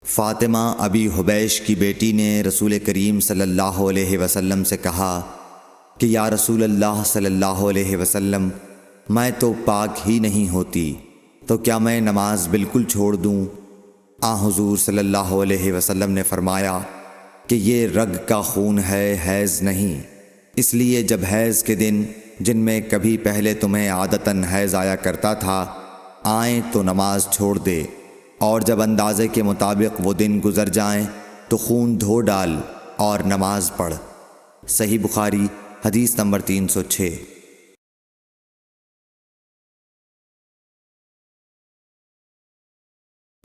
فاطمہ ابی حبیش کی بیٹی نے رسول کریم صلی اللہ علیہ وسلم سے کہا کہ یا رسول اللہ صلی اللہ علیہ وسلم، میں تو پاک ہی نہیں ہوتی، تو کیا میں نماز بالکل چھوڑ دوں؟ حضور صلی اللہ علیہ وسلم نے فرمایا کہ یہ رگ کا خون ہے، حیض نہیں، اس لیے جب حیض کے دن جن میں کبھی پہلے تمہیں عادتاً حیض آیا کرتا تھا آئیں تو نماز چھوڑ دے، اور جب اندازے کے مطابق وہ دن گزر جائیں تو خون دھو ڈال اور نماز پڑھ۔ صحیح بخاری حدیث نمبر 306۔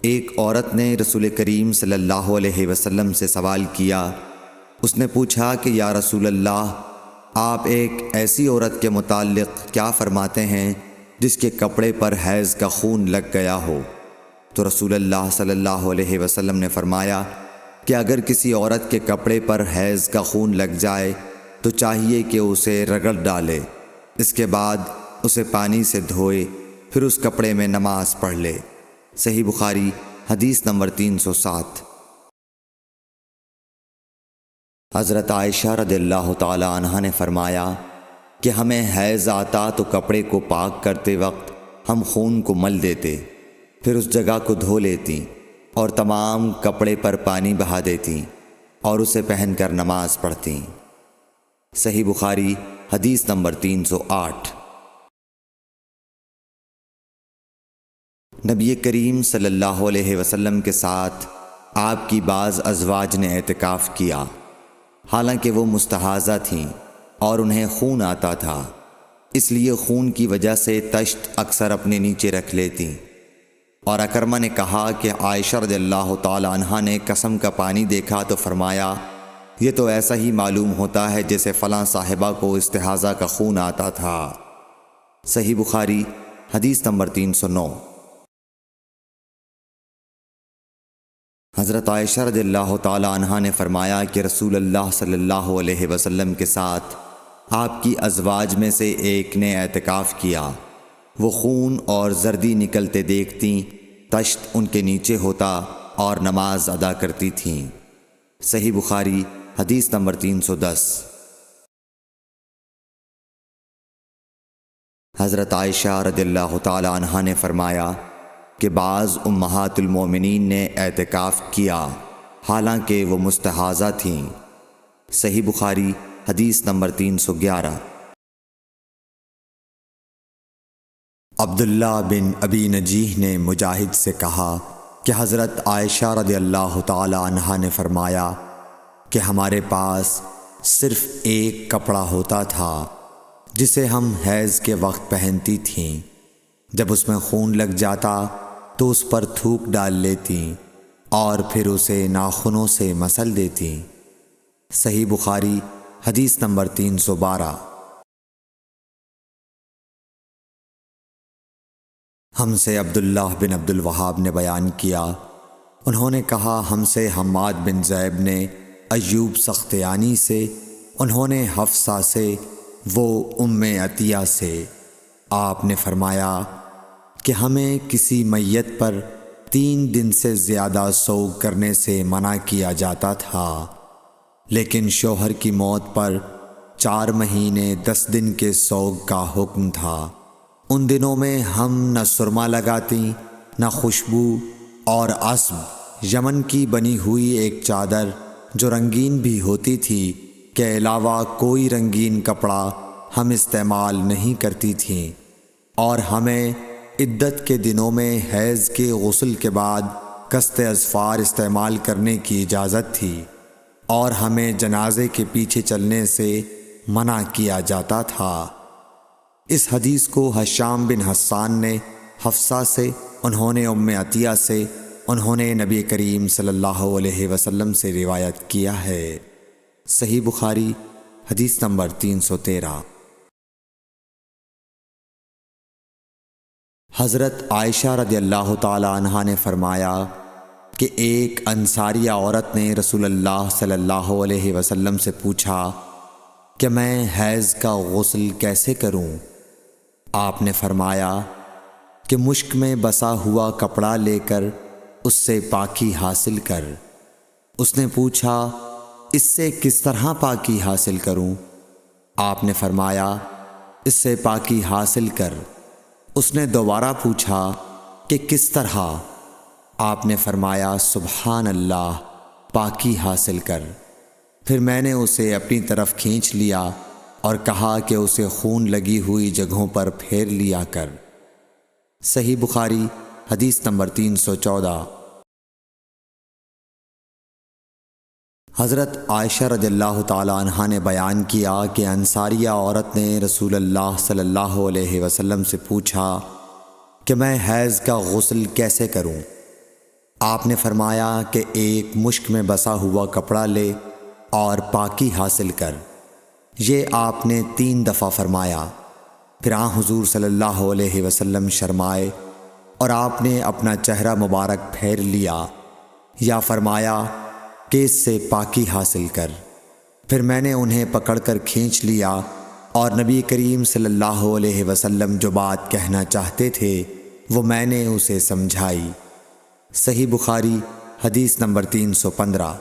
ایک عورت نے رسول کریم صلی اللہ علیہ وسلم سے سوال کیا۔ اس نے پوچھا کہ یا رسول اللہ، آپ ایک ایسی عورت کے متعلق کیا فرماتے ہیں جس کے کپڑے پر حیض کا خون لگ گیا ہو؟ تو رسول اللہ صلی اللہ علیہ وسلم نے فرمایا کہ اگر کسی عورت کے کپڑے پر حیض کا خون لگ جائے تو چاہیے کہ اسے رگڑ ڈالے، اس کے بعد اسے پانی سے دھوئے، پھر اس کپڑے میں نماز پڑھ لے۔ صحیح بخاری حدیث نمبر 307۔ حضرت عائشہ رضی اللہ تعالی عنہا نے فرمایا کہ ہمیں حیض آتا تو کپڑے کو پاک کرتے وقت ہم خون کو مل دیتے، پھر اس جگہ کو دھو لیتی اور تمام کپڑے پر پانی بہا دیتی اور اسے پہن کر نماز پڑھتی۔ صحیح بخاری حدیث نمبر 308۔ نبی کریم صلی اللہ علیہ وسلم کے ساتھ آپ کی بعض ازواج نے اعتکاف کیا، حالانکہ وہ مستحاضہ تھیں اور انہیں خون آتا تھا، اس لیے خون کی وجہ سے تشت اکثر اپنے نیچے رکھ لیتیں۔ اور اکرمہ نے کہا کہ عائشہ رضی اللہ تعالی عنہا نے قسم کا پانی دیکھا تو فرمایا یہ تو ایسا ہی معلوم ہوتا ہے جیسے فلاں صاحبہ کو استحاضہ کا خون آتا تھا۔ صحیح بخاری حدیث نمبر 309۔ حضرت عائشہ رضی اللہ تعالی عنہا نے فرمایا کہ رسول اللہ صلی اللہ علیہ وسلم کے ساتھ آپ کی ازواج میں سے ایک نے اعتکاف کیا، وہ خون اور زردی نکلتے دیکھتیں، تشت ان کے نیچے ہوتا اور نماز ادا کرتی تھیں۔ صحیح بخاری حدیث نمبر 310۔ حضرت عائشہ رضی اللہ تعالی عنہا نے فرمایا کہ بعض امہات المومنین نے اعتکاف کیا حالانکہ وہ مستحاضہ تھیں۔ صحیح بخاری حدیث نمبر 311۔ عبداللہ بن ابی نجیح نے مجاہد سے کہا کہ حضرت عائشہ رضی اللہ تعالی عنہا نے فرمایا کہ ہمارے پاس صرف ایک کپڑا ہوتا تھا جسے ہم حیض کے وقت پہنتی تھیں، جب اس میں خون لگ جاتا تو اس پر تھوک ڈال لیتیں اور پھر اسے ناخنوں سے مسل دیتیں۔ صحیح بخاری حدیث نمبر 312۔ ہم سے عبداللہ بن عبد الوہاب نے بیان کیا، انہوں نے کہا ہم سے حماد بن زیب نے ایوب سختیانی سے، انہوں نے حفصہ سے، وہ ام عطیہ سے، آپ نے فرمایا کہ ہمیں کسی میت پر 3 دن سے زیادہ سوگ کرنے سے منع کیا جاتا تھا، لیکن شوہر کی موت پر 4 مہینے 10 دن کے سوگ کا حکم تھا۔ ان دنوں میں ہم نہ سرما لگاتی نہ خوشبو، اور عصب یمن کی بنی ہوئی ایک چادر جو رنگین بھی ہوتی تھی کے علاوہ کوئی رنگین کپڑا ہم استعمال نہیں کرتی تھیں، اور ہمیں عدت کے دنوں میں حیض کے غسل کے بعد قصد اظفار استعمال کرنے کی اجازت تھی، اور ہمیں جنازے کے پیچھے چلنے سے منع کیا جاتا تھا۔ اس حدیث کو حشام بن حسان نے حفصہ سے، انہوں نے ام عطیہ سے، انہوں نے نبی کریم صلی اللہ علیہ وسلم سے روایت کیا ہے۔ صحیح بخاری حدیث نمبر 313۔ حضرت عائشہ رضی اللہ تعالی عنہا نے فرمایا کہ ایک انصاریہ عورت نے رسول اللہ صلی اللہ علیہ وسلم سے پوچھا کہ میں حیض کا غسل کیسے کروں؟ آپ نے فرمایا کہ مشک میں بسا ہوا کپڑا لے کر اس سے پاکی حاصل کر۔ اس نے پوچھا، اس سے کس طرح پاکی حاصل کروں؟ آپ نے فرمایا، اس سے پاکی حاصل کر۔ اس نے دوبارہ پوچھا کہ کس طرح؟ آپ نے فرمایا، سبحان اللہ، پاکی حاصل کر۔ پھر میں نے اسے اپنی طرف کھینچ لیا اور کہا کہ اسے خون لگی ہوئی جگہوں پر پھیر لیا کر۔ صحیح بخاری حدیث نمبر 314۔ حضرت عائشہ رضی اللہ تعالی عنہا نے بیان کیا کہ انصاریہ عورت نے رسول اللہ صلی اللہ علیہ وسلم سے پوچھا کہ میں حیض کا غسل کیسے کروں؟ آپ نے فرمایا کہ ایک مشک میں بسا ہوا کپڑا لے اور پاکی حاصل کر۔ یہ آپ نے 3 دفعہ فرمایا۔ پھر حضور صلی اللہ علیہ وسلم شرمائے اور آپ نے اپنا چہرہ مبارک پھیر لیا یا فرمایا کہ اس سے پاکی حاصل کر۔ پھر میں نے انہیں پکڑ کر کھینچ لیا اور نبی کریم صلی اللہ علیہ وسلم جو بات کہنا چاہتے تھے وہ میں نے اسے سمجھائی۔ صحیح بخاری حدیث نمبر 315۔